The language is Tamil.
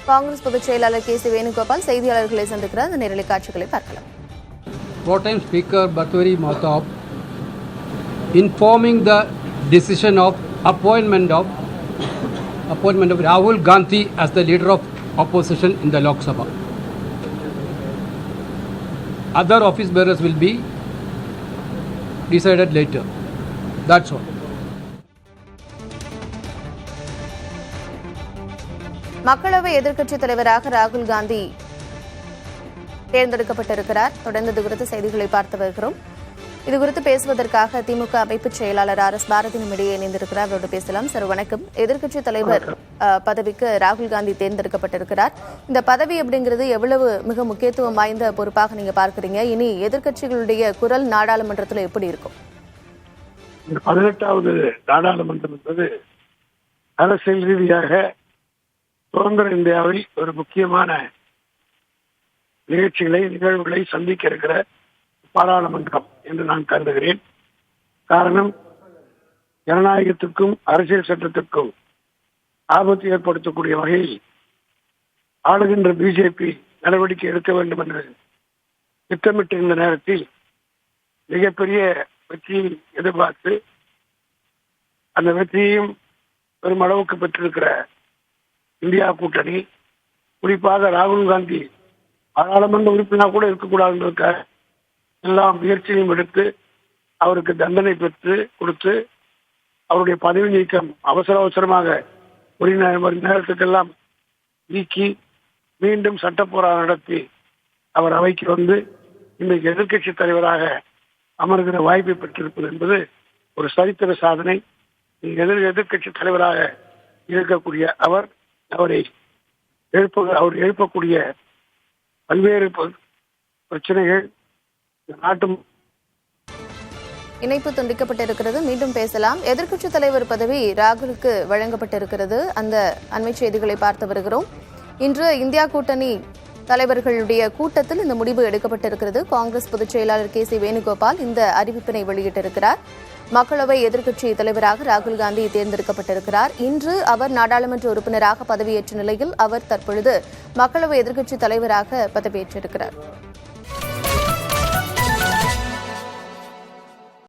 காங்கிரஸ் பொதுச் செயலாளர் கே சி வேணுகோபால் செய்தியாளர்களை சந்திக்கிறார். அந்த நேரலை காட்சிகளை பார்க்கலாம். Pro-Tem Speaker Bhatwari Mahtab informing the decision of appointment of Rahul Gandhi as the leader of opposition in the Lok Sabha. Other office bearers will be decided later. That's all. மக்களவை எதிர்க்கட்சித் தலைவராக ராகுல் காந்தி தேர்ந்தெடுக்கப்பட்டிருக்கிறார். தொடர்ந்து இது குறித்து செய்திகளை பார்த்து வருகிறோம். இதுகுறித்து பேசுவதற்காக திமுக அமைப்பு செயலாளர் RS பாரதி நம்மிடையே இணைந்திருக்கிறார். அவரோடு பேசலாம். சார் வணக்கம். எதிர்க்கட்சித் தலைவர் பதவிக்கு ராகுல் காந்தி தேர்ந்தெடுக்கப்பட்டிருக்கிறார். இந்த பதவி அப்படிங்கிறது எவ்வளவு மிக முக்கியத்துவம் வாய்ந்த பொறுப்பாக நீங்க பார்க்கிறீங்க? இனி எதிர்க்கட்சிகளுடைய குரல் நாடாளுமன்றத்தில் எப்படி இருக்கும்? 18வது நாடாளுமன்றம் என்பது அரசியல் ரீதியாக சுதந்திர இந்தியாவில் ஒரு முக்கியமான நிகழ்வுகளை சந்திக்க இருக்கிற பாராளுமன்றம் என்று நான் கருதுகிறேன். காரணம், ஜனநாயகத்துக்கும் அரசியல் சட்டத்திற்கும் ஆபத்து ஏற்படுத்தக்கூடிய வகையில் ஆளுகின்ற பிஜேபி நடவடிக்கை எடுக்க வேண்டும் என்று திட்டமிட்டிருந்த நேரத்தில் மிகப்பெரிய வெற்றியை எதிர்பார்த்து அந்த வெற்றியையும் பெருமளவுக்கு பெற்றிருக்கிற இந்தியா கூட்டணி, குறிப்பாக ராகுல் காந்தி பாராளுமன்ற உறுப்பினர் கூட இருக்கக்கூடாதுன்றதுக்காக எல்லா முயற்சியும் எடுத்து அவருக்கு தண்டனை பெற்று கொடுத்து அவருடைய பதவி நீக்கம் அவசரமாக ஒரு நேரத்துக்கெல்லாம் நீக்கி மீண்டும் சட்ட போராட்டம் நடத்தி அவர் அவைக்கு வந்து இன்றைக்கு எதிர்க்கட்சி தலைவராக அமர்கிற வாய்ப்பை பெற்றிருப்பது என்பது ஒரு சரித்திர சாதனை. எதிர்க்கட்சி தலைவராக இருக்கக்கூடிய அவர் எழுப்பக்கூடிய பல்வேறு பிரச்சனைகள் நாட்டு இணைப்பு துண்டிக்கப்பட்டிருக்கிறது. மீண்டும் பேசலாம். எதிர்க்கட்சித் தலைவர் பதவி ராகுலுக்கு வழங்கப்பட்டிருக்கிறது. அந்த அண்மை செய்திகளை பார்த்து வருகிறோம். இன்று இந்தியா கூட்டணி தலைவர்களுடைய கூட்டத்தில் இந்த முடிவு எடுக்கப்பட்டிருக்கிறது. காங்கிரஸ் பொதுச் செயலாளர் கே சி வேணுகோபால் இந்த அறிவிப்பினை வெளியிட்டிருக்கிறார். மக்களவை எதிர்க்கட்சி தலைவராக ராகுல் காந்தி தேர்ந்தெடுக்கப்பட்டிருக்கிறார். இன்று அவர் நாடாளுமன்ற உறுப்பினராக பதவியேற்ற நிலையில் அவர் தற்பொழுது மக்களவை எதிர்க்கட்சி தலைவராக பதவியேற்றிருக்கிறார்.